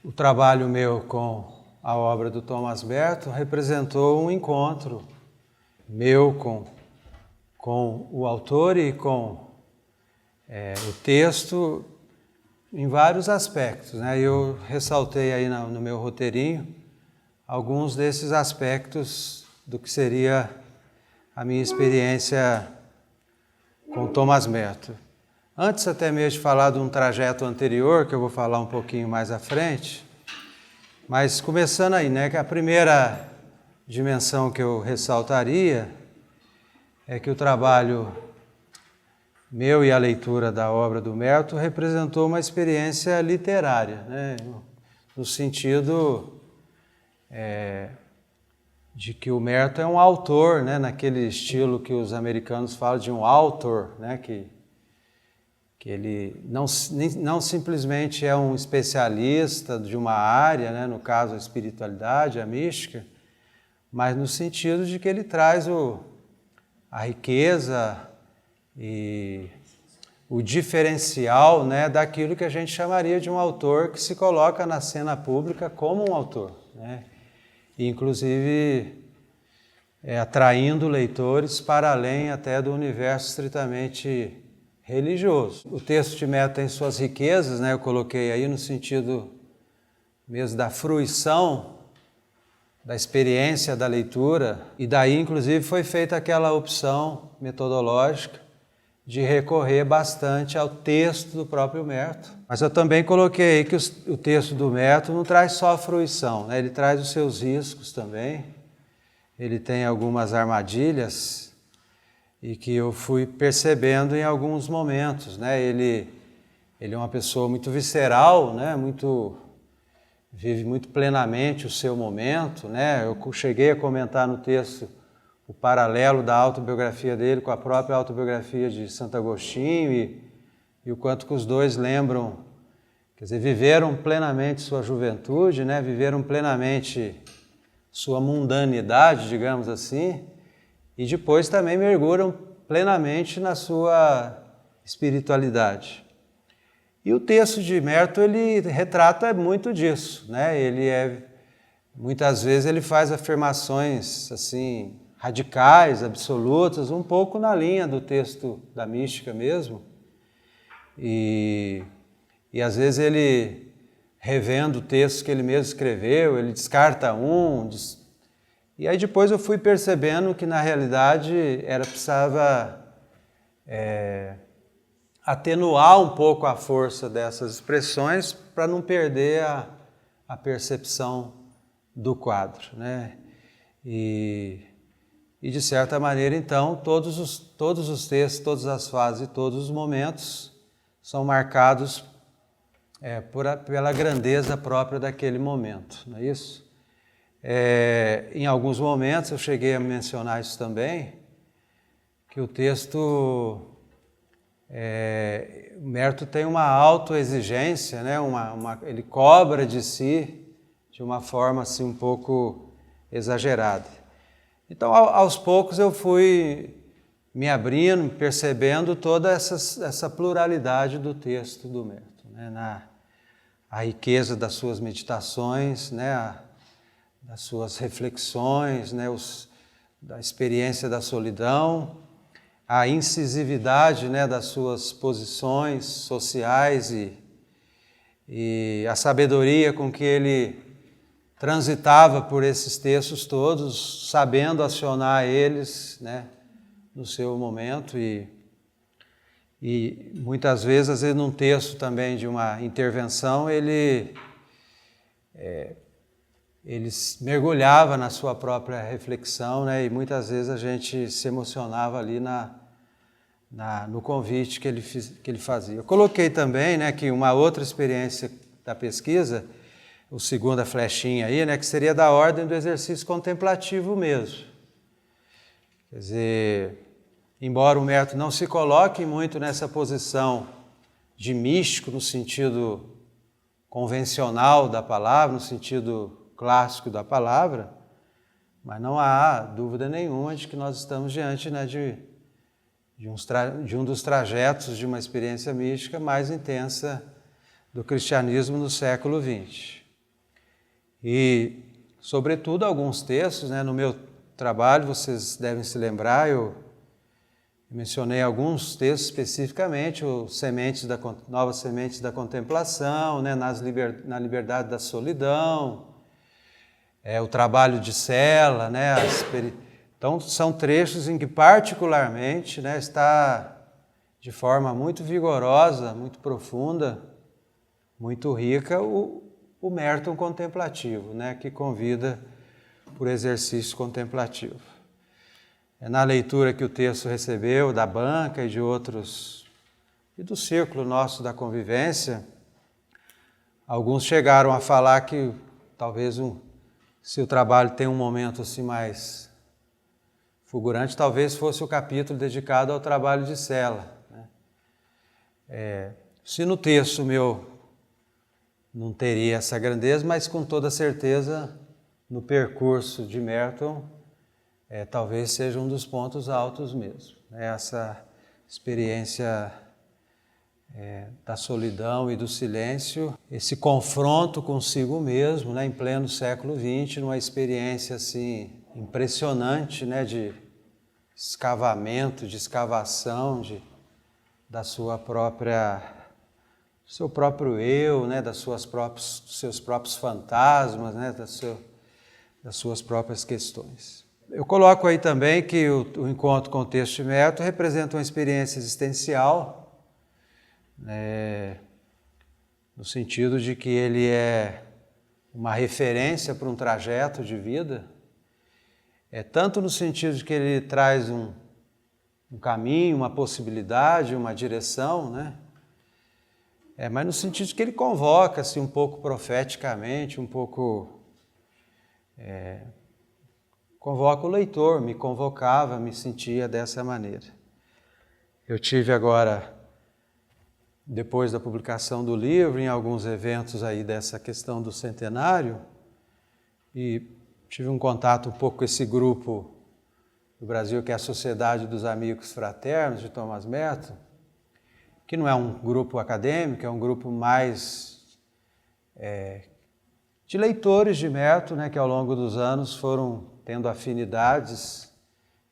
O trabalho meu com a obra do Thomas Merton representou um encontro meu com o autor e com o texto em vários aspectos, né? Eu ressaltei aí no meu roteirinho alguns desses aspectos do que seria a minha experiência com Thomas Merton. Antes até mesmo de falar de um trajeto anterior, que eu vou falar um pouquinho mais à frente, mas começando aí, né, que a primeira dimensão que eu ressaltaria é que o trabalho meu e a leitura da obra do Merton representou uma experiência literária, né, no sentido de que o Merton é um autor, né, naquele estilo que os americanos falam de um autor, né, que ele não simplesmente é um especialista de uma área, né, no caso a espiritualidade, a mística, mas no sentido de que ele traz a riqueza e o diferencial, né, daquilo que a gente chamaria de um autor que se coloca na cena pública como um autor, né, e inclusive atraindo leitores para além até do universo estritamente religioso. O texto de Merton tem suas riquezas, né? Eu coloquei aí no sentido mesmo da fruição, da experiência da leitura, e daí inclusive foi feita aquela opção metodológica de recorrer bastante ao texto do próprio Merton. Mas eu também coloquei aí que o texto do Merton não traz só a fruição, né? Ele traz os seus riscos também, ele tem algumas armadilhas, e que eu fui percebendo em alguns momentos, né? Ele é uma pessoa muito visceral, né? Vive muito plenamente o seu momento, né? Eu cheguei a comentar no texto o paralelo da autobiografia dele com a própria autobiografia de Santo Agostinho e o quanto que os dois lembram, quer dizer, viveram plenamente sua juventude, né? Viveram plenamente sua mundanidade, digamos assim, e depois também mergulham plenamente na sua espiritualidade. E o texto de Merton, ele retrata muito disso, né? Muitas vezes ele faz afirmações assim radicais, absolutas, um pouco na linha do texto da mística mesmo. E às vezes ele, revendo o texto que ele mesmo escreveu, ele descarta e aí depois eu fui percebendo que na realidade precisava atenuar um pouco a força dessas expressões para não perder a percepção do quadro, né? E de certa maneira então todos os textos, todas as fases e todos os momentos são marcados pela grandeza própria daquele momento, não é isso? Em alguns momentos, eu cheguei a mencionar isso também, que o texto, Merton tem uma autoexigência, né? Ele cobra de si de uma forma assim, um pouco exagerada. Então, aos poucos, eu fui me abrindo, percebendo toda essa pluralidade do texto do Merton, né? A riqueza das suas meditações, né? Das suas reflexões, né, da experiência da solidão, a incisividade, né, das suas posições sociais e a sabedoria com que ele transitava por esses textos todos, sabendo acionar eles, né, no seu momento e muitas vezes, às vezes num texto também de uma intervenção, ele mergulhava na sua própria reflexão, né? E muitas vezes a gente se emocionava ali no convite que ele fazia. Eu coloquei também, né, que uma outra experiência da pesquisa, o segunda flechinha aí, né, que seria da ordem do exercício contemplativo mesmo. Quer dizer, embora o Merton não se coloque muito nessa posição de místico no sentido convencional da palavra, no sentido clássico da palavra, mas não há dúvida nenhuma de que nós estamos diante, né, de um dos trajetos de uma experiência mística mais intensa do cristianismo no século XX. E, sobretudo, alguns textos, né, no meu trabalho, vocês devem se lembrar, eu mencionei alguns textos especificamente, Novas Sementes da Contemplação, né, na liberdade da solidão, o trabalho de cela, né, então são trechos em que particularmente, né, está de forma muito vigorosa, muito profunda, muito rica, o Merton contemplativo, né, que convida por exercício contemplativo. Na leitura que o texto recebeu da banca e de outros, e do círculo nosso da convivência, alguns chegaram a falar que talvez se o trabalho tem um momento assim mais fulgurante, talvez fosse o capítulo dedicado ao trabalho de cela, né? Se no texto meu não teria essa grandeza, mas com toda certeza no percurso de Merton talvez seja um dos pontos altos mesmo. Essa experiência da solidão e do silêncio, esse confronto consigo mesmo, né, em pleno século XX, numa experiência assim impressionante, né, de escavamento, de escavação da sua própria, do seu próprio eu, né, dos seus próprios fantasmas, né, das suas próprias questões. Eu coloco aí também que o encontro com o texto de Merton representa uma experiência existencial, no sentido de que ele é uma referência para um trajeto de vida, tanto no sentido de que ele traz um caminho, uma possibilidade, uma direção, né? Mas no sentido de que ele convoca assim, um pouco profeticamente, um pouco... convoca o leitor, me convocava, me sentia dessa maneira. Eu tive agora, depois da publicação do livro, em alguns eventos aí dessa questão do centenário, e tive um contato um pouco com esse grupo do Brasil, que é a Sociedade dos Amigos Fraternos, de Thomas Merton, que não é um grupo acadêmico, é um grupo mais de leitores de Merton, né, que ao longo dos anos foram tendo afinidades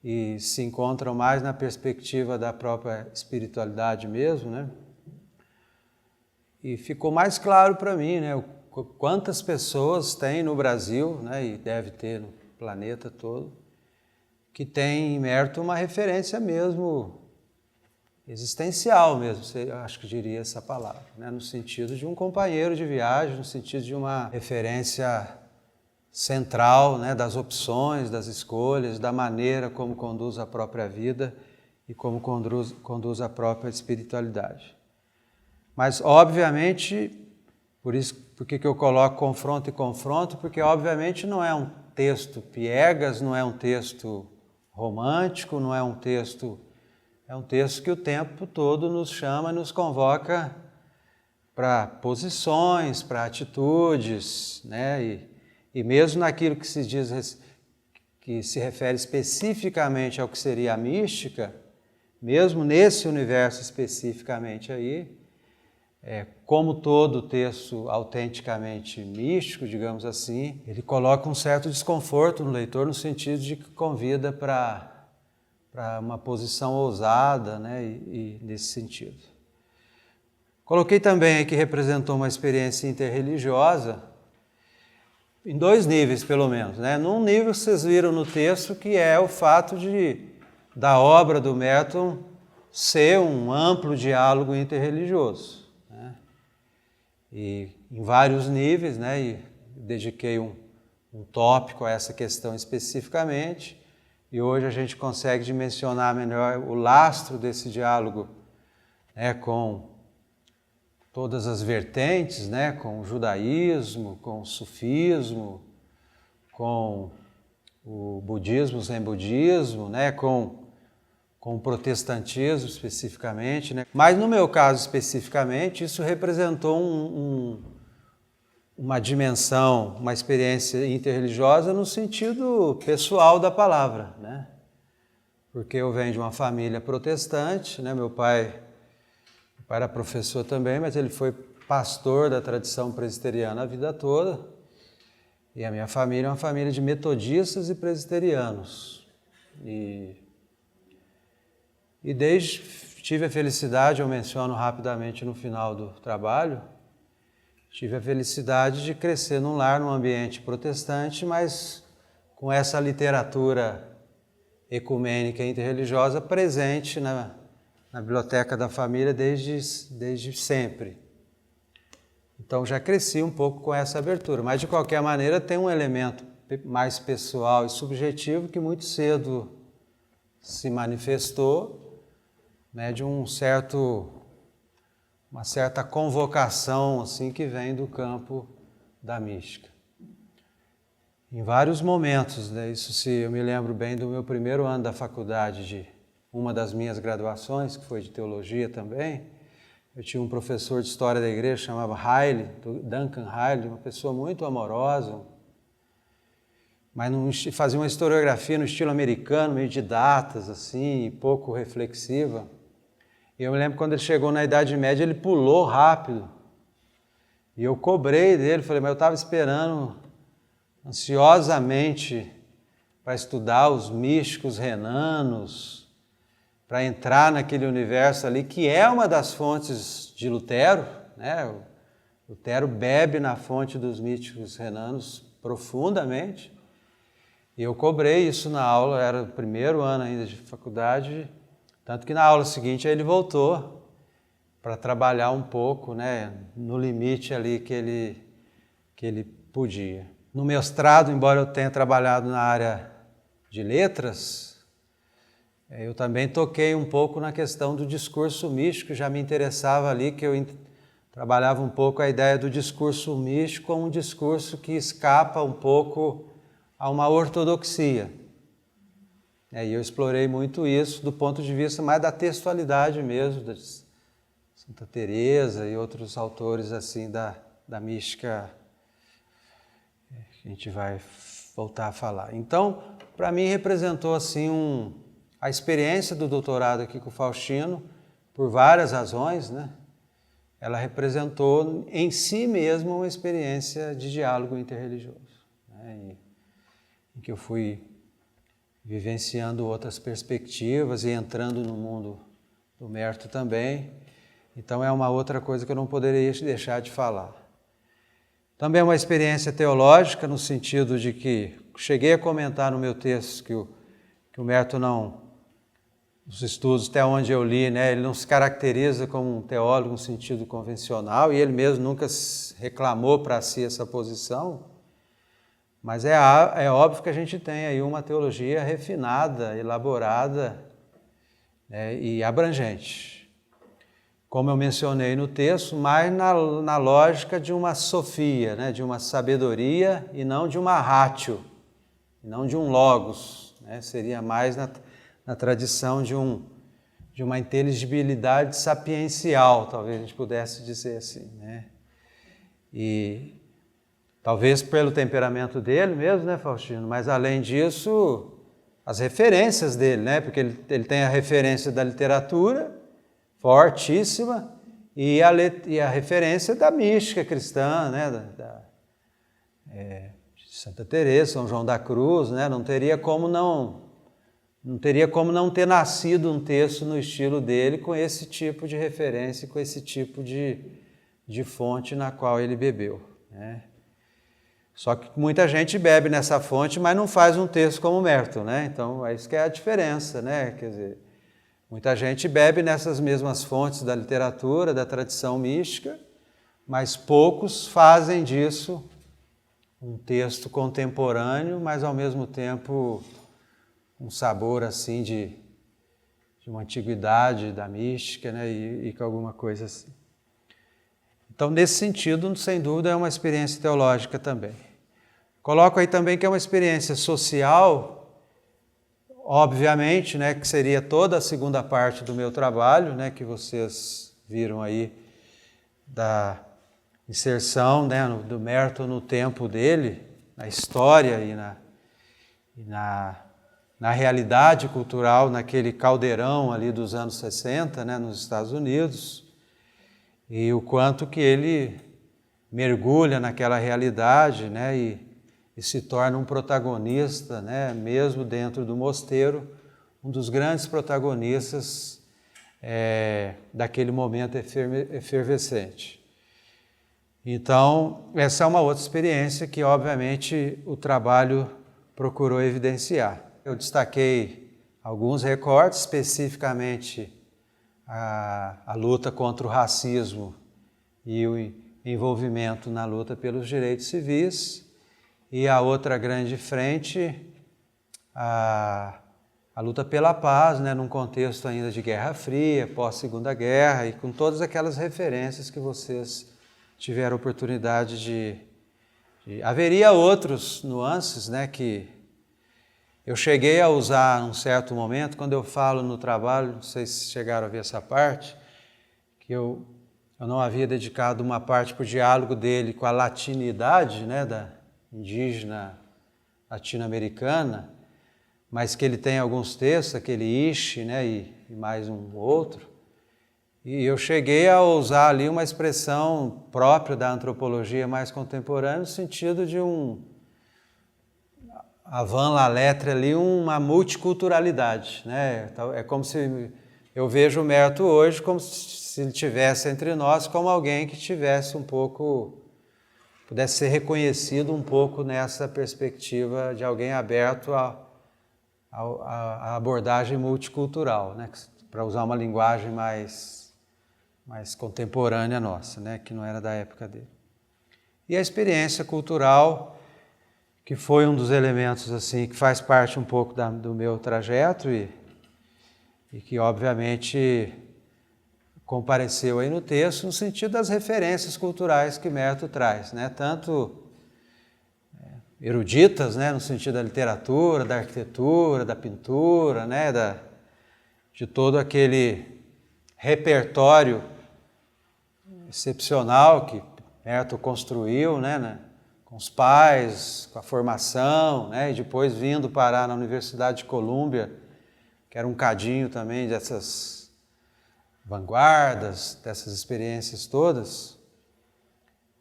e se encontram mais na perspectiva da própria espiritualidade mesmo, né? E ficou mais claro para mim, né, quantas pessoas tem no Brasil, né, e deve ter no planeta todo, que tem em Merton uma referência mesmo existencial mesmo, eu acho que diria essa palavra, né, no sentido de um companheiro de viagem, no sentido de uma referência central, né, das opções, das escolhas, da maneira como conduz a própria vida e como conduz a própria espiritualidade. Mas, obviamente, por que eu coloco confronto e confronto? Porque, obviamente, não é um texto piegas, não é um texto romântico, não é um texto... É um texto que o tempo todo nos chama, nos convoca para posições, para atitudes, né? E mesmo naquilo que se diz, que se refere especificamente ao que seria a mística, mesmo nesse universo especificamente aí, como todo texto autenticamente místico, digamos assim, ele coloca um certo desconforto no leitor, no sentido de que convida para uma posição ousada, né, e nesse sentido. Coloquei também aí que representou uma experiência interreligiosa, em dois níveis pelo menos, né? Num nível vocês viram no texto que é o fato da obra do Merton ser um amplo diálogo interreligioso, né? E em vários níveis, né? E dediquei um tópico a essa questão especificamente, e hoje a gente consegue dimensionar melhor o lastro desse diálogo, né, com todas as vertentes, né, com o judaísmo, com o sufismo, com o budismo, o zen budismo, né, com o protestantismo especificamente, né. Mas no meu caso especificamente, isso representou uma dimensão, uma experiência interreligiosa no sentido pessoal da palavra, né? Porque eu venho de uma família protestante, né? Meu pai era professor também, mas ele foi pastor da tradição presbiteriana a vida toda. E a minha família é uma família de metodistas e presbiterianos. E desde tive a felicidade, eu menciono rapidamente no final do trabalho, tive a felicidade de crescer num lar, num ambiente protestante, mas com essa literatura ecumênica e interreligiosa presente na biblioteca da família desde sempre. Então já cresci um pouco com essa abertura, mas de qualquer maneira tem um elemento mais pessoal e subjetivo que muito cedo se manifestou, né, de uma certa convocação assim, que vem do campo da mística. Em vários momentos, né, eu me lembro bem do meu primeiro ano da faculdade, de uma das minhas graduações, que foi de teologia também. Eu tinha um professor de história da igreja, chamava Riley, Duncan Riley, uma pessoa muito amorosa, mas fazia uma historiografia no estilo americano, meio de datas, assim, pouco reflexiva. E eu me lembro quando ele chegou na Idade Média, ele pulou rápido. E eu cobrei dele, falei, mas eu estava esperando ansiosamente para estudar os místicos renanos, para entrar naquele universo ali, que é uma das fontes de Lutero, né? Lutero bebe na fonte dos místicos renanos profundamente. E eu cobrei isso na aula, era o primeiro ano ainda de faculdade, tanto que na aula seguinte ele voltou para trabalhar um pouco, né, no limite ali que ele podia. No mestrado, embora eu tenha trabalhado na área de letras, eu também toquei um pouco na questão do discurso místico, já me interessava ali que eu trabalhava um pouco a ideia do discurso místico como um discurso que escapa um pouco a uma ortodoxia. E eu explorei muito isso do ponto de vista mais da textualidade mesmo, da Santa Teresa e outros autores assim da mística, que a gente vai voltar a falar. Então, para mim representou assim a experiência do doutorado aqui com o Faustino, por várias razões, né? Ela representou em si mesma uma experiência de diálogo interreligioso, né? Em que eu fui vivenciando outras perspectivas e entrando no mundo do mérito também. Então é uma outra coisa que eu não poderia deixar de falar. Também é uma experiência teológica, no sentido de que cheguei a comentar no meu texto que o mérito não, os estudos até onde eu li, né, ele não se caracteriza como um teólogo no sentido convencional, e ele mesmo nunca reclamou para si essa posição. Mas é óbvio que a gente tem aí uma teologia refinada, elaborada, né, e abrangente. Como eu mencionei no texto, mais na lógica de uma sofia, né, de uma sabedoria e não de uma ratio, não de um logos, né, seria mais na tradição de uma inteligibilidade sapiencial, talvez a gente pudesse dizer assim, né? E talvez pelo temperamento dele mesmo, né, Faustino? Mas além disso, as referências dele, né? Porque ele tem a referência da literatura, fortíssima, e a referência da mística cristã, né? De Santa Teresa, São João da Cruz, né? Não teria como não ter nascido um texto no estilo dele com esse tipo de referência, com esse tipo de fonte na qual ele bebeu, né? Só que muita gente bebe nessa fonte, mas não faz um texto como o Merton, né? Então, é isso que é a diferença, né? Quer dizer, muita gente bebe nessas mesmas fontes da literatura, da tradição mística, mas poucos fazem disso um texto contemporâneo, mas ao mesmo tempo um sabor assim de uma antiguidade da mística, né? E com alguma coisa assim. Então, nesse sentido, sem dúvida, é uma experiência teológica também. Coloco aí também que é uma experiência social, obviamente, né, que seria toda a segunda parte do meu trabalho, né, que vocês viram aí, da inserção, né, do Merton no tempo dele, na história e na realidade cultural, naquele caldeirão ali dos anos 60, né, nos Estados Unidos, e o quanto que ele mergulha naquela realidade, né, e se torna um protagonista, né, mesmo dentro do mosteiro, um dos grandes protagonistas daquele momento efervescente. Então, essa é uma outra experiência que, obviamente, o trabalho procurou evidenciar. Eu destaquei alguns recortes, especificamente a luta contra o racismo e o envolvimento na luta pelos direitos civis, e a outra grande frente, a luta pela paz, né, num contexto ainda de Guerra Fria, pós-Segunda Guerra, e com todas aquelas referências que vocês tiveram oportunidade de... Haveria outros nuances, né, que eu cheguei a usar num certo momento, quando eu falo no trabalho, não sei se chegaram a ver essa parte, que eu não havia dedicado uma parte para o diálogo dele com a latinidade, né, da indígena latino-americana, mas que ele tem alguns textos, aquele Ishi, né, e mais um outro, e eu cheguei a usar ali uma expressão própria da antropologia mais contemporânea, no sentido de avant la lettre ali, uma multiculturalidade, né? É como se eu vejo o Humberto hoje como se ele estivesse entre nós, como alguém que tivesse um pouco, pudesse ser reconhecido um pouco nessa perspectiva de alguém aberto a abordagem multicultural, né? Para usar uma linguagem mais contemporânea nossa, né? Que não era da época dele. E a experiência cultural, que foi um dos elementos assim, que faz parte um pouco do meu trajeto e que obviamente compareceu aí no texto, no sentido das referências culturais que Humberto traz, né? Tanto eruditas, né, no sentido da literatura, da arquitetura, da pintura, né, de todo aquele repertório excepcional que Humberto construiu, né, com os pais, com a formação, né, e depois vindo parar na Universidade de Colômbia, que era um cadinho também dessas vanguardas, dessas experiências todas.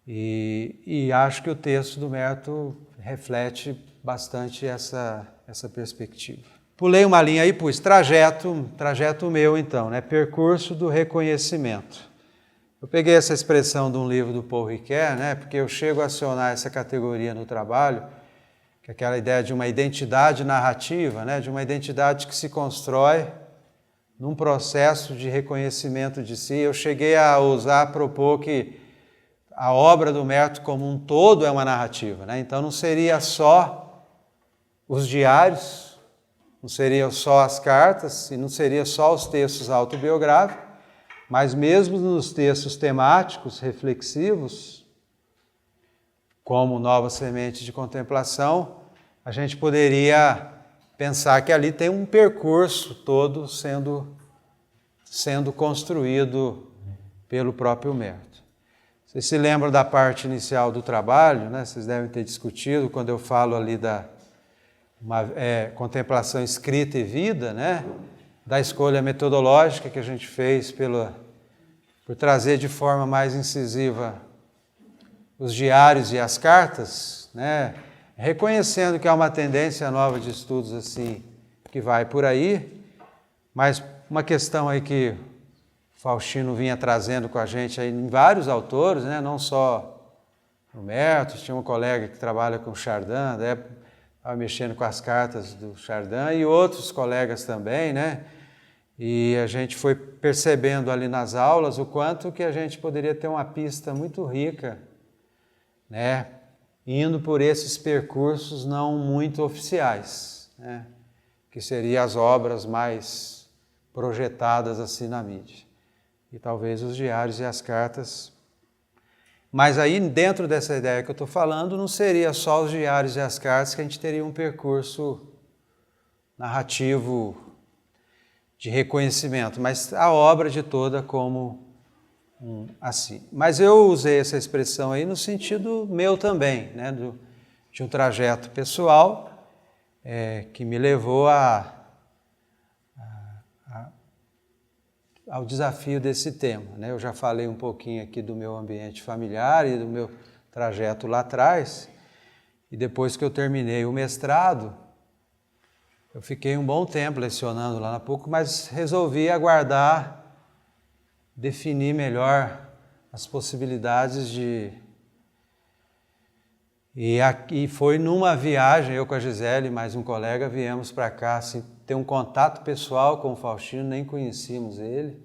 E acho que o texto do Humberto reflete bastante essa perspectiva. Pulei uma linha aí, pus trajeto meu então, né? Percurso do reconhecimento. Eu peguei essa expressão de um livro do Paul Ricoeur, né? Porque eu chego a acionar essa categoria no trabalho, que é aquela ideia de uma identidade narrativa, né? De uma identidade que se constrói num processo de reconhecimento de si. Eu cheguei a propor que a obra do Humberto como um todo é uma narrativa, né? Então não seria só os diários, não seria só as cartas, e não seria só os textos autobiográficos, mas mesmo nos textos temáticos, reflexivos, como Nova Semente de Contemplação, a gente poderia pensar que ali tem um percurso todo sendo construído pelo próprio Humberto. Vocês se lembram da parte inicial do trabalho, né? Vocês devem ter discutido quando eu falo ali da contemplação escrita e vida, né? Da escolha metodológica que a gente fez por trazer de forma mais incisiva os diários e as cartas, né? Reconhecendo que há uma tendência nova de estudos assim que vai por aí, mas uma questão aí que Faustino vinha trazendo com a gente aí em vários autores, né? Não só Humberto, tinha um colega que trabalha com Chardin, estava mexendo com as cartas do Chardin, e outros colegas também, né? E a gente foi percebendo ali nas aulas o quanto que a gente poderia ter uma pista muito rica, né? Indo por esses percursos não muito oficiais, né? Que seriam as obras mais projetadas assim na mídia. E talvez os diários e as cartas. Mas aí, dentro dessa ideia que eu estou falando, não seria só os diários e as cartas que a gente teria um percurso narrativo de reconhecimento, mas a obra de toda como assim. Mas eu usei essa expressão aí no sentido meu também, né? De um trajeto pessoal que me levou ao desafio desse tema, né? Eu já falei um pouquinho aqui do meu ambiente familiar e do meu trajeto lá atrás, E depois que eu terminei o mestrado, eu fiquei um bom tempo lecionando lá na PUC, mas resolvi aguardar, definir melhor as possibilidades de... E foi numa viagem, eu com a Gisele e mais um colega, viemos para cá, assim, ter um contato pessoal com o Faustino, nem conhecíamos ele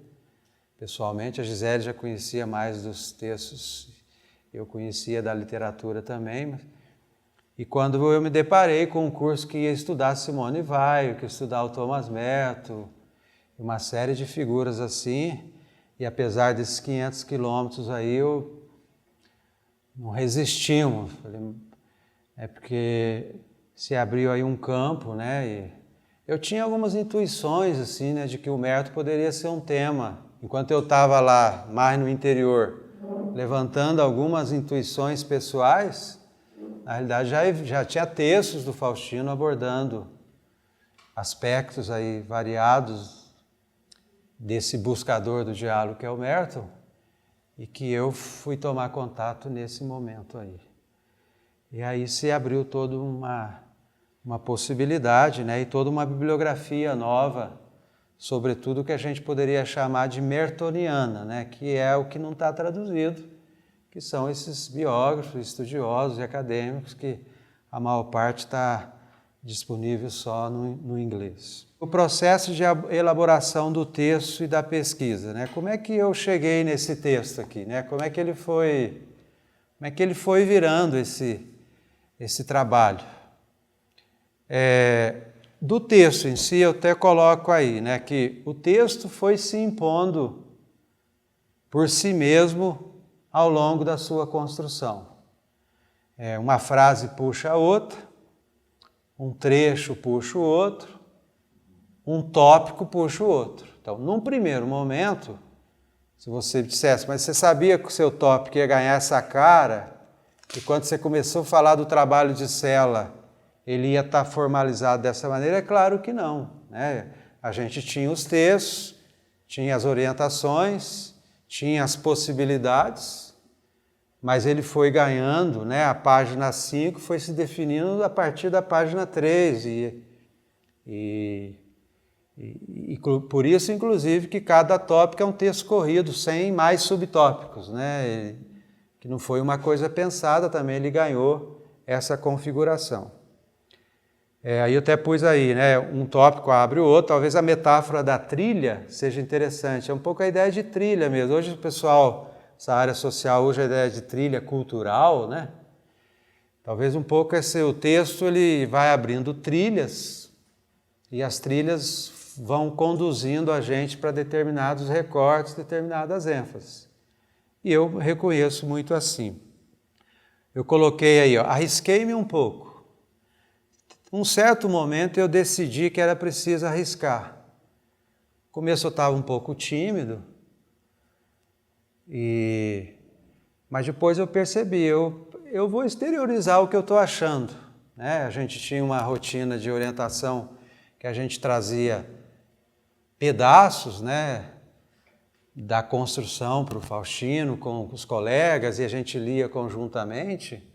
pessoalmente. A Gisele já conhecia mais dos textos, eu conhecia da literatura também. E quando eu me deparei com um curso que ia estudar Simone Weil, que ia estudar o Thomas Merton, uma série de figuras assim, e apesar desses 500 quilômetros aí, eu não resistimos. Falei, é porque se abriu aí um campo, né? E eu tinha algumas intuições assim, né, de que o Merton poderia ser um tema. Enquanto eu estava lá, mais no interior, levantando algumas intuições pessoais, na realidade já tinha textos do Faustino abordando aspectos aí variados desse buscador do diálogo que é o Merton, e que eu fui tomar contato nesse momento aí. E aí se abriu toda uma possibilidade, né, e toda uma bibliografia nova, sobretudo o que a gente poderia chamar de mertoniana, né, que é o que não está traduzido, que são esses biógrafos, estudiosos e acadêmicos, que a maior parte está disponível só no inglês. O processo de elaboração do texto e da pesquisa, né? Como é que eu cheguei nesse texto aqui, né? Como é que ele foi virando esse trabalho? Do texto em si, eu até coloco aí, né, que o texto foi se impondo por si mesmo ao longo da sua construção. Uma frase puxa a outra, um trecho puxa o outro, um tópico puxa o outro. Então, num primeiro momento, se você dissesse, mas você sabia que o seu tópico ia ganhar essa cara, e quando você começou a falar do trabalho de cela, ele ia estar formalizado dessa maneira? É claro que não, né? A gente tinha os textos, tinha as orientações, tinha as possibilidades, mas ele foi ganhando, né? A página 5 foi se definindo a partir da página 3, e por isso, inclusive, que cada tópico é um texto corrido, sem mais subtópicos, né? Que não foi uma coisa pensada também, ele ganhou essa configuração. Aí eu até pus aí, né? Um tópico abre o outro, talvez a metáfora da trilha seja interessante, é um pouco a ideia de trilha mesmo. Hoje o pessoal, essa área social, usa a ideia de trilha cultural, né? Talvez um pouco o texto ele vai abrindo trilhas, e as trilhas vão conduzindo a gente para determinados recortes, determinadas ênfases. E eu reconheço muito assim. Eu coloquei aí, ó, arrisquei-me um pouco. Um certo momento eu decidi que era preciso arriscar. No começo eu estava um pouco tímido, mas depois eu percebi, eu vou exteriorizar o que eu estou achando, né? A gente tinha uma rotina de orientação que a gente trazia pedaços, né, da construção para o Faustino com os colegas, e a gente lia conjuntamente.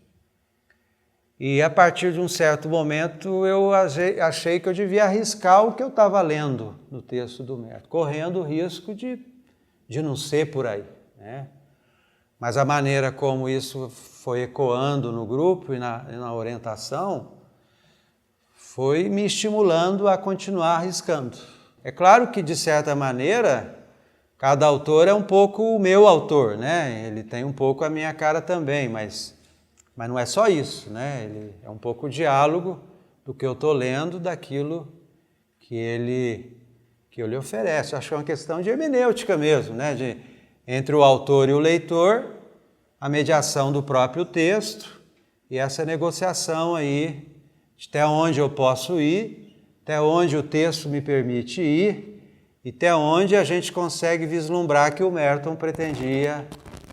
E a partir de um certo momento eu achei que eu devia arriscar o que eu estava lendo no texto do Merton, correndo o risco de não ser por aí, né? Mas a maneira como isso foi ecoando no grupo e na orientação foi me estimulando a continuar arriscando. É claro que, de certa maneira, cada autor é um pouco o meu autor, né? Ele tem um pouco a minha cara também, mas não é só isso, né? Ele é um pouco o diálogo do que eu estou lendo, daquilo que ele oferece. Eu acho que é uma questão de hermenêutica mesmo, né? Entre o autor e o leitor, a mediação do próprio texto e essa negociação aí de até onde eu posso ir, até onde o texto me permite ir e até onde a gente consegue vislumbrar que o Merton pretendia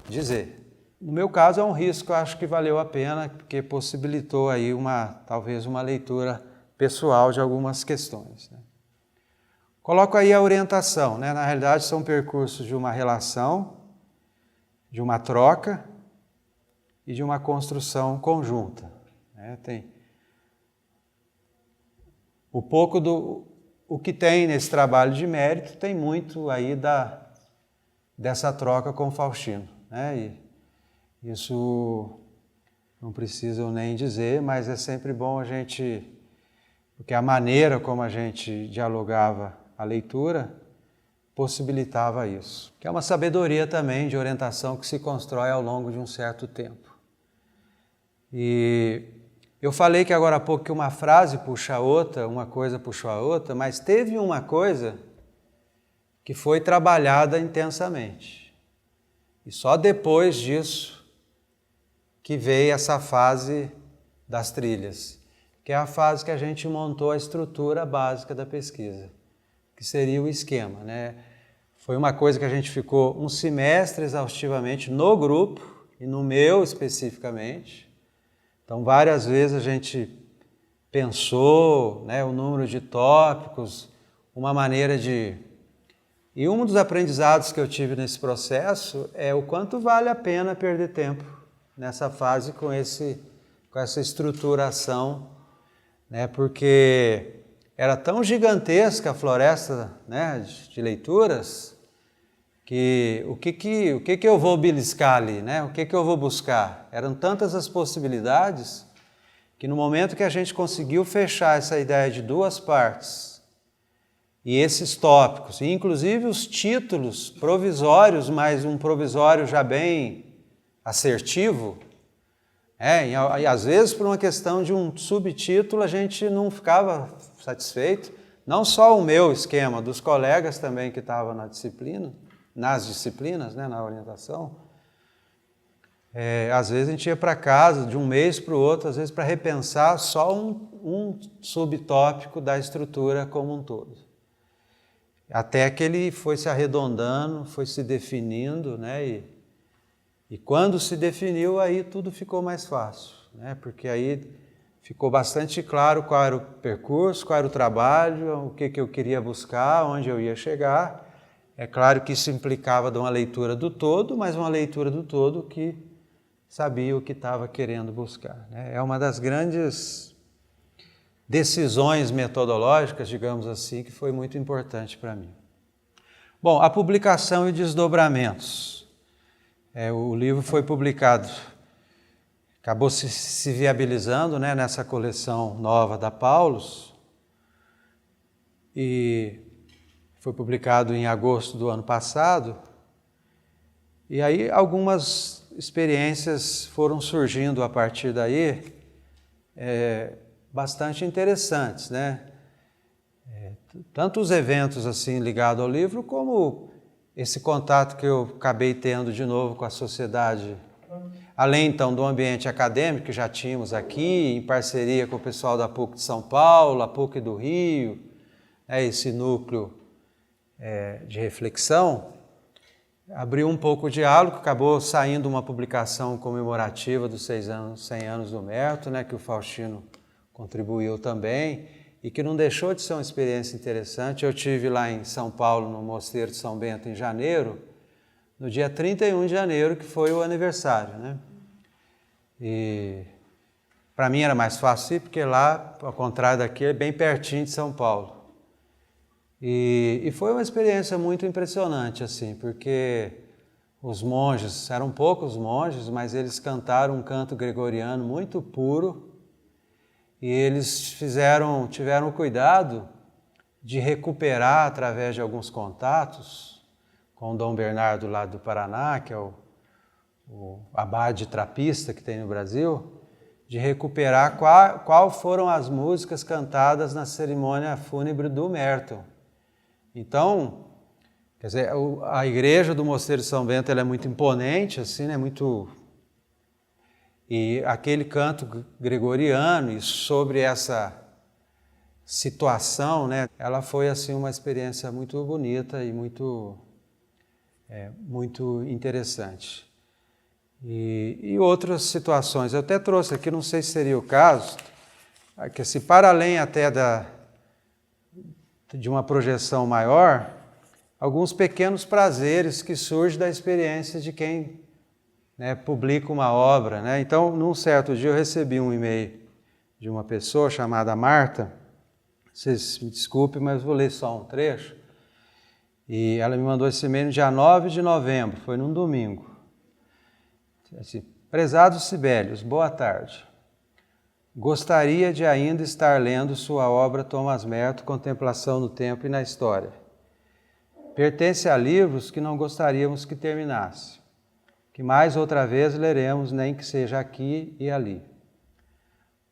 dizer. No meu caso é um risco, acho que valeu a pena, porque possibilitou aí talvez uma leitura pessoal de algumas questões, né? Coloco aí a orientação, né? Na realidade são percursos de uma relação, de uma troca e de uma construção conjunta, né? Tem o que tem nesse trabalho de mérito tem muito aí dessa troca com o Faustino, né? E isso não preciso nem dizer, mas é sempre bom a gente, porque a maneira como a gente dialogava a leitura possibilitava isso. Que é uma sabedoria também de orientação que se constrói ao longo de um certo tempo. E eu falei que agora há pouco que uma frase puxa a outra, uma coisa puxou a outra, mas teve uma coisa que foi trabalhada intensamente. E só depois disso que veio essa fase das trilhas, que é a fase que a gente montou a estrutura básica da pesquisa, que seria o esquema, né? Foi uma coisa que a gente ficou um semestre exaustivamente no grupo, e no meu especificamente. Então, várias vezes a gente pensou, né, o número de tópicos, uma maneira de... E um dos aprendizados que eu tive nesse processo é o quanto vale a pena perder tempo nessa fase com essa estruturação, né, porque era tão gigantesca a floresta, né, de leituras, que o que eu vou beliscar ali, né? O que eu vou buscar? Eram tantas as possibilidades que no momento que a gente conseguiu fechar essa ideia de duas partes e esses tópicos, e inclusive os títulos provisórios, mas um provisório já bem assertivo, e às vezes por uma questão de um subtítulo a gente não ficava satisfeito, não só o meu esquema, dos colegas também que estavam nas disciplinas, né, na orientação. Às vezes a gente ia para casa de um mês para o outro, às vezes para repensar só um subtópico da estrutura como um todo. Até que ele foi se arredondando, foi se definindo, né, e quando se definiu, aí tudo ficou mais fácil, né, porque aí ficou bastante claro qual era o percurso, qual era o trabalho, o que eu queria buscar, onde eu ia chegar. É claro que isso implicava de uma leitura do todo, mas uma leitura do todo que sabia o que estava querendo buscar, né? É uma das grandes decisões metodológicas, digamos assim, que foi muito importante para mim. Bom, a publicação e desdobramentos. O livro foi publicado, acabou se viabilizando, né, nessa coleção nova da Paulus, e foi publicado em agosto do ano passado, e aí algumas experiências foram surgindo a partir daí, bastante interessantes, né? Tanto os eventos assim ligados ao livro, como esse contato que eu acabei tendo de novo com a sociedade, além então do ambiente acadêmico que já tínhamos aqui, em parceria com o pessoal da PUC de São Paulo, a PUC do Rio, esse núcleo de reflexão, abriu um pouco o diálogo, acabou saindo uma publicação comemorativa dos 100 anos do Merton, né, que o Faustino contribuiu também, e que não deixou de ser uma experiência interessante. Eu tive lá em São Paulo, no Mosteiro de São Bento, em janeiro, no dia 31 de janeiro, que foi o aniversário, né? E para mim era mais fácil ir, porque lá, ao contrário daqui, é bem pertinho de São Paulo. E foi uma experiência muito impressionante, assim, porque os monges, eram poucos monges, mas eles cantaram um canto gregoriano muito puro, e eles tiveram o cuidado de recuperar, através de alguns contatos, com o Dom Bernardo lá do Paraná, que é o abade trapista que tem no Brasil, de recuperar qual foram as músicas cantadas na cerimônia fúnebre do Merton. Então, quer dizer, a igreja do Mosteiro de São Bento ela é muito imponente, assim, né? E aquele canto gregoriano, e sobre essa situação, né? Ela foi assim uma experiência muito bonita e muito interessante. E outras situações, eu até trouxe aqui, não sei se seria o caso, que se para além até de uma projeção maior, alguns pequenos prazeres que surgem da experiência de quem, né, publica uma obra, né? Então, num certo dia eu recebi um e-mail de uma pessoa chamada Marta. Vocês me desculpem, mas vou ler só um trecho. E ela me mandou esse e-mail no dia 9 de novembro, foi num domingo. Assim, prezados Sibelius, boa tarde. Gostaria de ainda estar lendo sua obra Thomas Merton, Contemplação no Tempo e na História. Pertence a livros que não gostaríamos que terminasse, que mais outra vez leremos, nem que seja aqui e ali.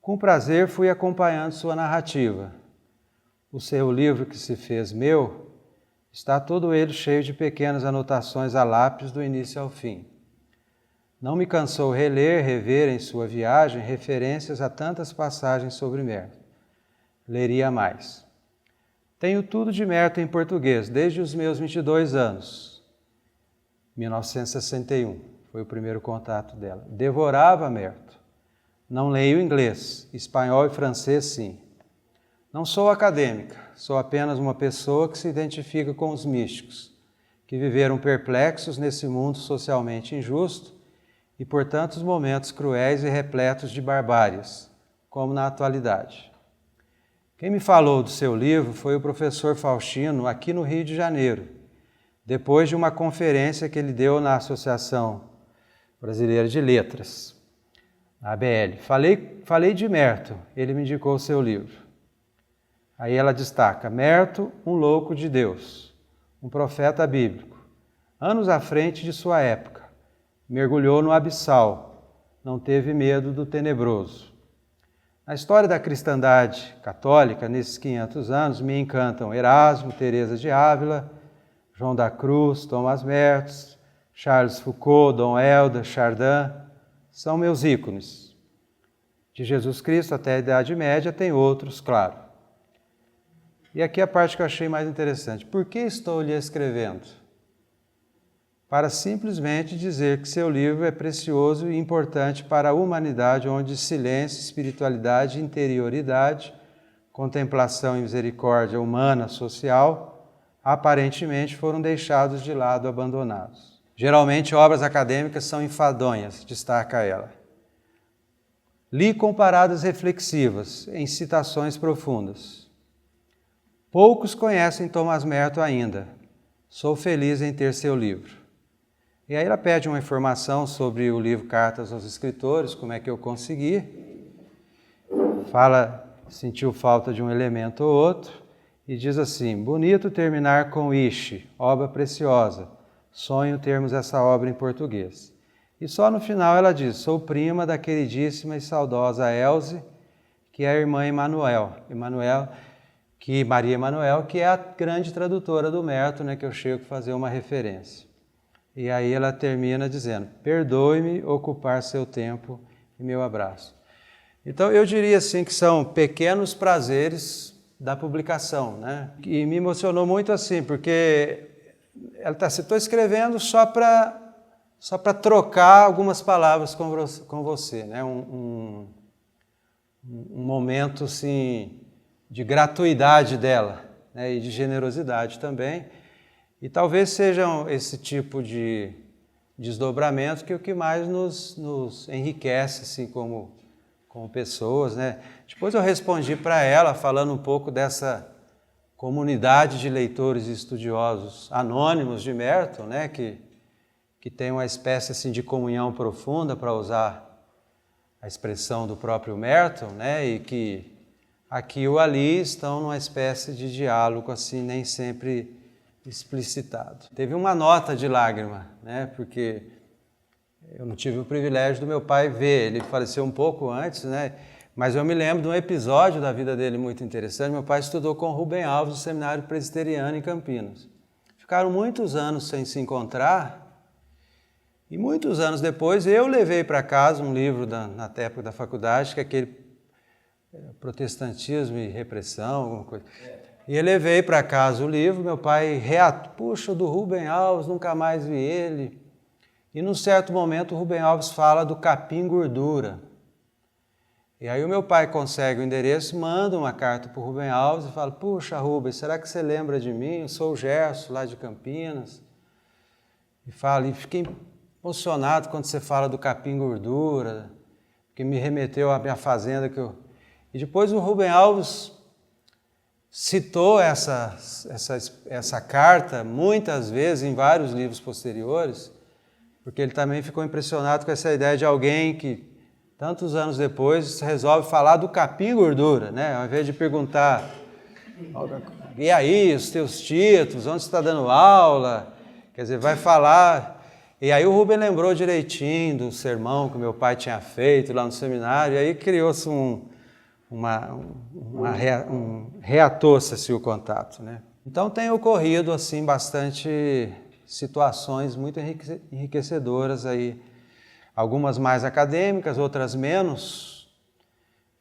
Com prazer fui acompanhando sua narrativa. O seu livro que se fez meu, está todo ele cheio de pequenas anotações a lápis do início ao fim. Não me cansou rever em sua viagem referências a tantas passagens sobre Merton. Leria mais. Tenho tudo de Merton em português, desde os meus 22 anos. 1961, foi o primeiro contato dela. Devorava Merton. Não leio inglês, espanhol e francês sim. Não sou acadêmica, sou apenas uma pessoa que se identifica com os místicos, que viveram perplexos nesse mundo socialmente injusto e por tantos momentos cruéis e repletos de barbáries, como na atualidade. Quem me falou do seu livro foi o professor Faustino, aqui no Rio de Janeiro, depois de uma conferência que ele deu na Associação Brasileira de Letras, a ABL. Falei de Merton, ele me indicou o seu livro. Aí ela destaca, Merton, um louco de Deus, um profeta bíblico, anos à frente de sua época, mergulhou no abissal, não teve medo do tenebroso. Na história da cristandade católica, nesses 500 anos, me encantam Erasmo, Teresa de Ávila, João da Cruz, Thomas Merton, Charles Foucault, Dom Helder, Chardin, são meus ícones. De Jesus Cristo até a Idade Média tem outros, claro. E aqui a parte que eu achei mais interessante. Por que estou lhe escrevendo? Para simplesmente dizer que seu livro é precioso e importante para a humanidade, onde silêncio, espiritualidade, interioridade, contemplação e misericórdia humana, social, aparentemente foram deixados de lado, abandonados. Geralmente, obras acadêmicas são enfadonhas, destaca ela. Li com paradas reflexivas, em citações profundas. Poucos conhecem Thomas Merton ainda. Sou feliz em ter seu livro. E aí ela pede uma informação sobre o livro Cartas aos Escritores, como é que eu consegui. Sentiu falta de um elemento ou outro, e diz assim, bonito terminar com Ishi, obra preciosa, sonho termos essa obra em português. E só no final ela diz, sou prima da queridíssima e saudosa Elze, que é a irmã Maria Emanuel, que é a grande tradutora do Merton, né, que eu chego a fazer uma referência. E aí ela termina dizendo, perdoe-me ocupar seu tempo e meu abraço. Então eu diria assim que são pequenos prazeres da publicação, né? E me emocionou muito assim, porque ela estou escrevendo só para trocar algumas palavras com você, né? Um momento assim, de gratuidade dela, né? E de generosidade também. E talvez sejam esse tipo de desdobramento que é o que mais nos enriquece assim, como pessoas, né? Depois eu respondi para ela falando um pouco dessa comunidade de leitores e estudiosos anônimos de Merton, né? Que tem uma espécie assim, de comunhão profunda, para usar a expressão do próprio Merton, né? E que aqui ou ali estão numa espécie de diálogo assim, nem sempre explicitado. Teve uma nota de lágrima, né? Porque eu não tive o privilégio do meu pai ver, ele faleceu um pouco antes, né? Mas eu me lembro de um episódio da vida dele muito interessante. Meu pai estudou com Rubem Alves no Seminário Presbiteriano em Campinas. Ficaram muitos anos sem se encontrar e muitos anos depois eu levei para casa um livro na época da faculdade, que é aquele Protestantismo e Repressão, alguma coisa. E eu levei para casa o livro, meu pai puxa, do Rubem Alves, nunca mais vi ele. E num certo momento o Rubem Alves fala do capim gordura. E aí o meu pai consegue o endereço, manda uma carta para o Rubem Alves e fala, puxa Rubem, será que você lembra de mim? Eu sou o Gerson, lá de Campinas. E fiquei emocionado quando você fala do capim gordura, que me remeteu à minha fazenda que eu... E depois o Rubem Alves citou essa carta muitas vezes em vários livros posteriores, porque ele também ficou impressionado com essa ideia de alguém que, tantos anos depois, resolve falar do capim gordura, né? Ao invés de perguntar, e aí, os teus títulos, onde você está dando aula? Quer dizer, vai falar. E aí o Rubem lembrou direitinho do sermão que meu pai tinha feito lá no seminário, e aí criou-se reatou-se o contato, né? Então tem ocorrido assim bastante situações muito enriquecedoras aí, algumas mais acadêmicas, outras menos,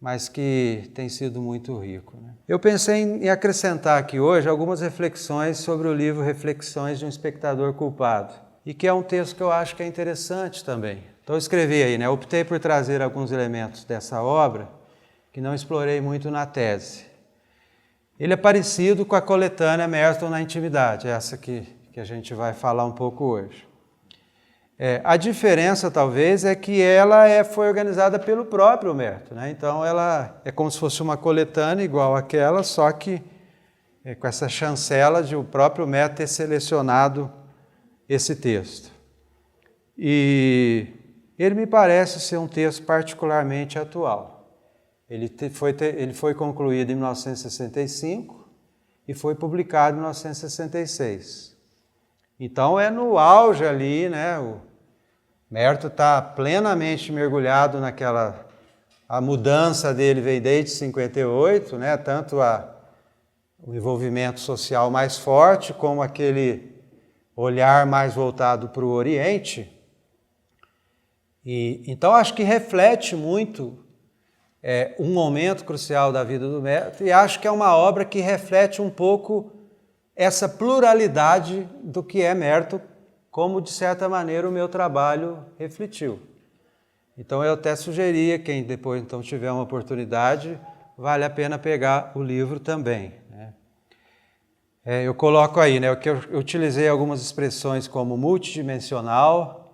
mas que tem sido muito rico, né? Eu pensei em acrescentar aqui hoje algumas reflexões sobre o livro Reflexões de um Espectador Culpado, e que é um texto que eu acho que é interessante também. Então eu escrevi aí, né? Optei por trazer alguns elementos dessa obra que não explorei muito na tese. Ele é parecido com a coletânea Merton na Intimidade, essa que a gente vai falar um pouco hoje. A diferença, talvez, é que ela foi organizada pelo próprio Merton, né? Então, ela é como se fosse uma coletânea igual àquela, só que com essa chancela de o próprio Merton ter selecionado esse texto. E ele me parece ser um texto particularmente atual. Ele foi concluído em 1965 e foi publicado em 1966. Então é no auge ali, né? O Merton está plenamente mergulhado naquela... A mudança dele veio desde 58, né? Tanto o envolvimento social mais forte, como aquele olhar mais voltado para o Oriente. Então acho que reflete muito um momento crucial da vida do Merton, e acho que é uma obra que reflete um pouco essa pluralidade do que é Merton, como de certa maneira o meu trabalho refletiu. Então eu até sugeria, quem depois então tiver uma oportunidade, vale a pena pegar o livro também, né? Eu coloco aí, né, que eu utilizei algumas expressões como multidimensional,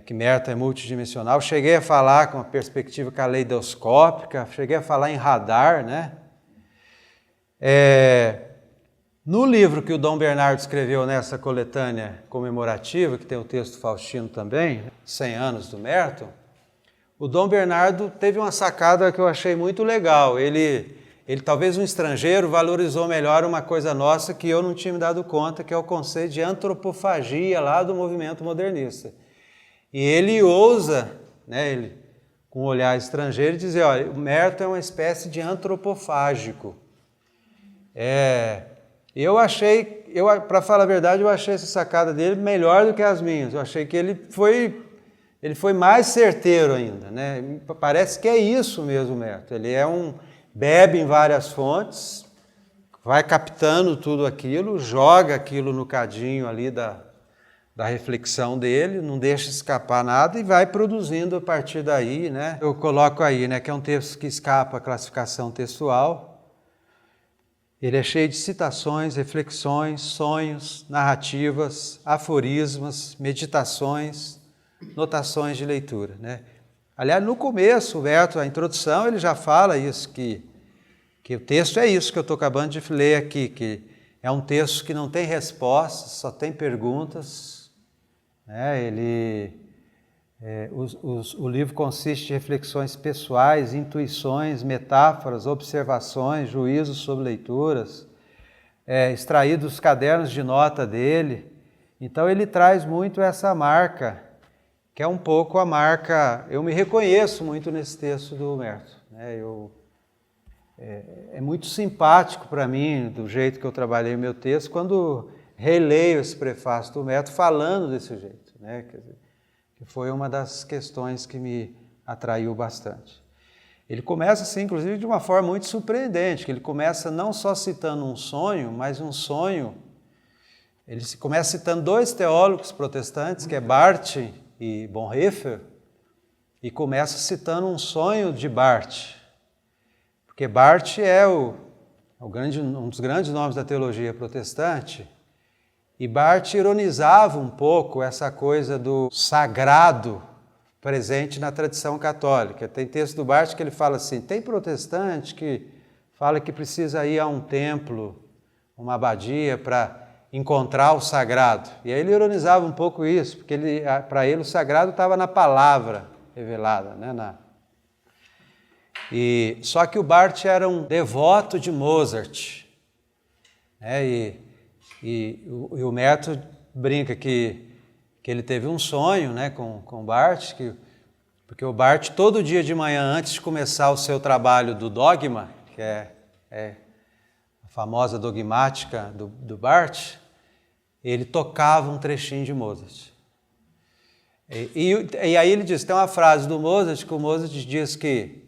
que Merton é multidimensional. Cheguei a falar com uma perspectiva caleidoscópica, cheguei a falar em radar, né? No livro que o Dom Bernardo escreveu nessa coletânea comemorativa, que tem o texto Faustino também, 100 anos do Merton, o Dom Bernardo teve uma sacada que eu achei muito legal. Ele talvez um estrangeiro, valorizou melhor uma coisa nossa que eu não tinha me dado conta, que é o conceito de antropofagia lá do movimento modernista. E ele ousa, né, ele, com um olhar estrangeiro, dizer, olha, o Merton é uma espécie de antropofágico. Eu achei, para falar a verdade, eu achei essa sacada dele melhor do que as minhas. Eu achei que ele foi mais certeiro ainda, né? Parece que é isso mesmo, Merton. Ele bebe em várias fontes, vai captando tudo aquilo, joga aquilo no cadinho ali da reflexão dele, não deixa escapar nada e vai produzindo a partir daí, né? Eu coloco aí, né, que é um texto que escapa à classificação textual. Ele é cheio de citações, reflexões, sonhos, narrativas, aforismos, meditações, notações de leitura, né? Aliás, no começo, o Merton, a introdução, ele já fala isso, que o texto é isso que eu estou acabando de ler aqui, que é um texto que não tem respostas, só tem perguntas, né? O livro consiste de reflexões pessoais, intuições, metáforas, observações, juízos sobre leituras, extraídos dos cadernos de nota dele. Então ele traz muito essa marca, que é um pouco a marca... Eu me reconheço muito nesse texto do Merton, né? É muito simpático para mim, do jeito que eu trabalhei o meu texto, quando releio esse prefácio do Merton falando desse jeito, né? Quer dizer, que foi uma das questões que me atraiu bastante. Ele começa, assim, inclusive, de uma forma muito surpreendente, que ele começa não só citando um sonho, mas um sonho... Ele começa citando dois teólogos protestantes, que é Barth e Bonhoeffer, e começa citando um sonho de Barth, porque Barth é um dos grandes nomes da teologia protestante, e Barth ironizava um pouco essa coisa do sagrado presente na tradição católica. Tem texto do Barth que ele fala assim, tem protestante que fala que precisa ir a um templo, uma abadia, para encontrar o sagrado. E aí ele ironizava um pouco isso, porque para ele o sagrado estava na palavra revelada, né? Só que o Barth era um devoto de Mozart, né? E o Merton brinca que ele teve um sonho, né, com o Barth, porque o Barth todo dia de manhã, antes de começar o seu trabalho do dogma, que é a famosa dogmática do Barth, ele tocava um trechinho de Mozart. E aí ele diz, tem uma frase do Mozart, que o Mozart diz que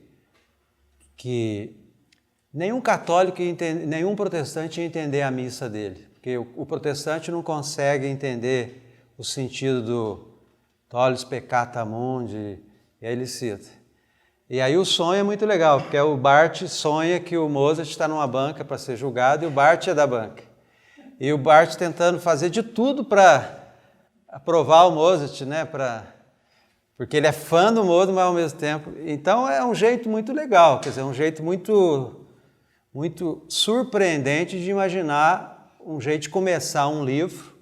nenhum católico, nenhum protestante ia entender a missa dele, porque o protestante não consegue entender o sentido do tollis peccata mundi, e aí ele cita. E aí o sonho é muito legal, porque o Barth sonha que o Mozart está numa banca para ser julgado e o Barth é da banca. E o Barth tentando fazer de tudo para aprovar o Mozart, né? Porque ele é fã do Mozart, mas ao mesmo tempo... Então é um jeito muito legal, quer dizer, um jeito muito, muito surpreendente de imaginar um jeito de começar um livro,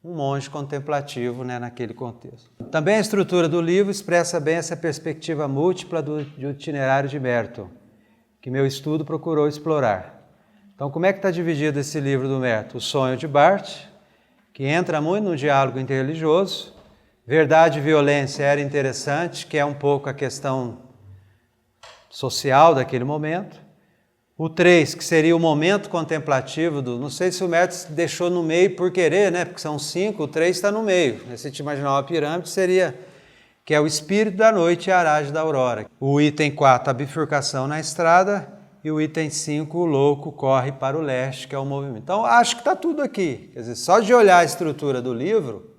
um monge contemplativo, né, naquele contexto. Também a estrutura do livro expressa bem essa perspectiva múltipla do itinerário de Merton, que meu estudo procurou explorar. Então, como é que está dividido esse livro do Merton? O sonho de Barth, que entra muito no diálogo interreligioso. Verdade e violência era interessante, que é um pouco a questão social daquele momento. O 3, que seria o momento contemplativo não sei se o Merton deixou no meio por querer, né? Porque são 5, o 3 está no meio. Se a gente imaginar uma pirâmide, seria que é o espírito da noite e a aragem da aurora. O item 4, a bifurcação na estrada. E o item 5, o louco corre para o leste, que é o movimento. Então, acho que está tudo aqui. Quer dizer, só de olhar a estrutura do livro,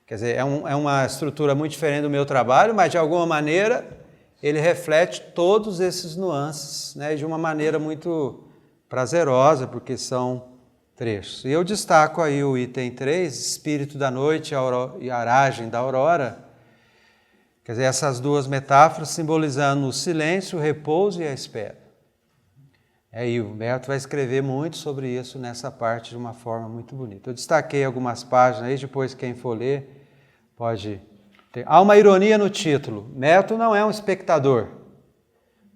quer dizer, é uma estrutura muito diferente do meu trabalho, mas de alguma maneira ele reflete todos esses nuances, né, de uma maneira muito prazerosa, porque são trechos. E eu destaco aí o item 3, espírito da noite e aragem da aurora. Quer dizer, essas duas metáforas simbolizando o silêncio, o repouso e a espera. E o Merton vai escrever muito sobre isso nessa parte de uma forma muito bonita. Eu destaquei algumas páginas aí, depois quem for ler pode ter. Há uma ironia no título. Merton não é um espectador.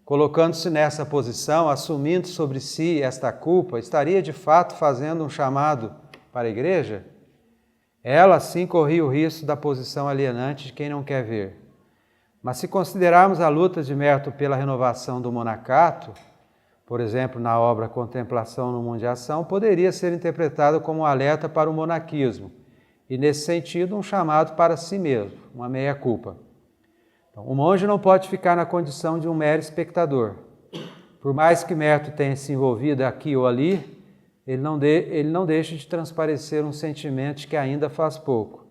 Colocando-se nessa posição, assumindo sobre si esta culpa, estaria de fato fazendo um chamado para a igreja? Ela, assim, corria o risco da posição alienante de quem não quer ver. Mas se considerarmos a luta de Merton pela renovação do monacato, por exemplo, na obra Contemplação no Mundo de Ação, poderia ser interpretado como um alerta para o monaquismo, e nesse sentido um chamado para si mesmo, uma meia-culpa. Então, o monge não pode ficar na condição de um mero espectador. Por mais que Merton tenha se envolvido aqui ou ali, ele não deixa de transparecer um sentimento que ainda faz pouco.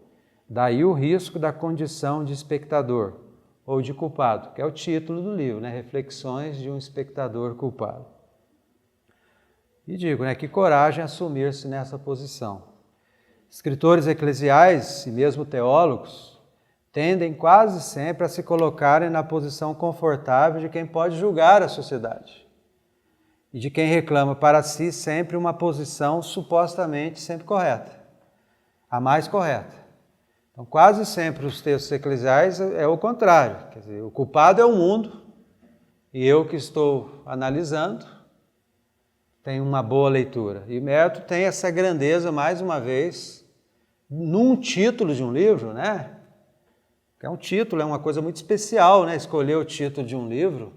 Daí o risco da condição de espectador, ou de culpado, que é o título do livro, né? Reflexões de um espectador culpado. E digo, né, que coragem assumir-se nessa posição. Escritores eclesiais e mesmo teólogos tendem quase sempre a se colocarem na posição confortável de quem pode julgar a sociedade e de quem reclama para si sempre uma posição supostamente sempre correta, a mais correta. Então, quase sempre os textos eclesiais é o contrário. Quer dizer, o culpado é o mundo e eu que estou analisando tenho uma boa leitura. E Merton tem essa grandeza, mais uma vez, num título de um livro, né? É um título, é uma coisa muito especial, né? Escolher o título de um livro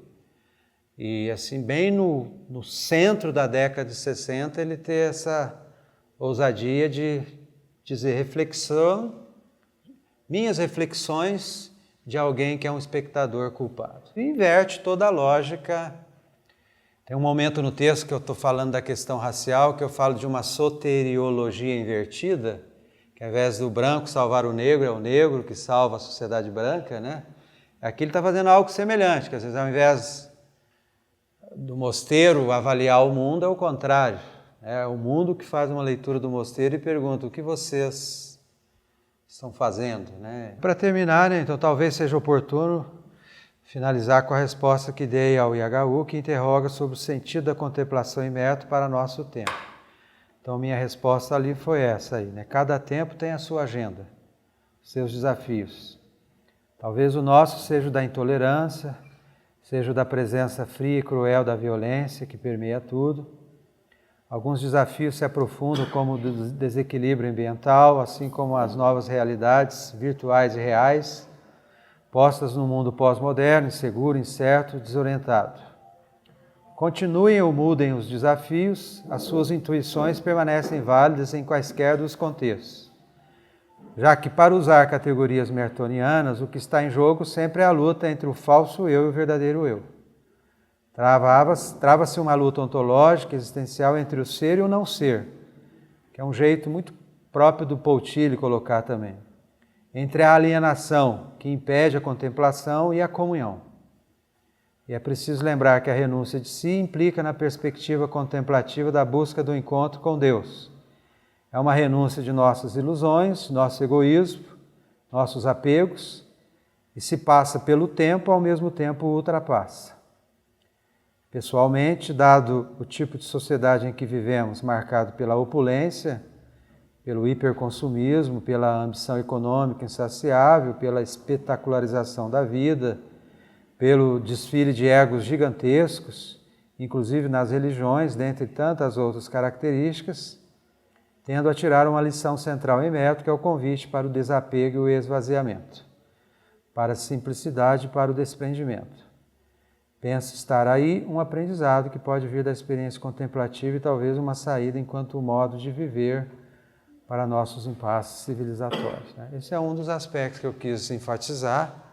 e, assim, bem no centro da década de 60, ele ter essa ousadia de dizer minhas reflexões de alguém que é um espectador culpado. E inverte toda a lógica. Tem um momento no texto que eu estou falando da questão racial, que eu falo de uma soteriologia invertida, que ao invés do branco salvar o negro, é o negro que salva a sociedade branca, né? Aqui ele está fazendo algo semelhante, que às vezes ao invés do mosteiro avaliar o mundo, é o contrário. É o mundo que faz uma leitura do mosteiro e pergunta o que vocês estão fazendo, né? Para terminar, né, então talvez seja oportuno finalizar com a resposta que dei ao IHU, que interroga sobre o sentido da contemplação em mérito para nosso tempo. Então minha resposta ali foi essa aí, né? Cada tempo tem a sua agenda, seus desafios. Talvez o nosso seja o da intolerância, seja o da presença fria e cruel da violência que permeia tudo. Alguns desafios se aprofundam como o desequilíbrio ambiental, assim como as novas realidades virtuais e reais, postas no mundo pós-moderno, inseguro, incerto, desorientado. Continuem ou mudem os desafios, as suas intuições permanecem válidas em quaisquer dos contextos. Já que, para usar categorias mertonianas, o que está em jogo sempre é a luta entre o falso eu e o verdadeiro eu. Trava-se uma luta ontológica, existencial entre o ser e o não ser, que é um jeito muito próprio do Poutilho colocar também. Entre a alienação, que impede a contemplação, e a comunhão. E é preciso lembrar que a renúncia de si implica na perspectiva contemplativa da busca do encontro com Deus. É uma renúncia de nossas ilusões, nosso egoísmo, nossos apegos, e se passa pelo tempo, ao mesmo tempo ultrapassa. Pessoalmente, dado o tipo de sociedade em que vivemos, marcado pela opulência, pelo hiperconsumismo, pela ambição econômica insaciável, pela espetacularização da vida, pelo desfile de egos gigantescos, inclusive nas religiões, dentre tantas outras características, tendo a tirar uma lição central em mérito, que é o convite para o desapego e o esvaziamento, para a simplicidade e para o desprendimento. Penso estar aí um aprendizado que pode vir da experiência contemplativa e talvez uma saída enquanto modo de viver para nossos impasses civilizatórios. Esse é um dos aspectos que eu quis enfatizar.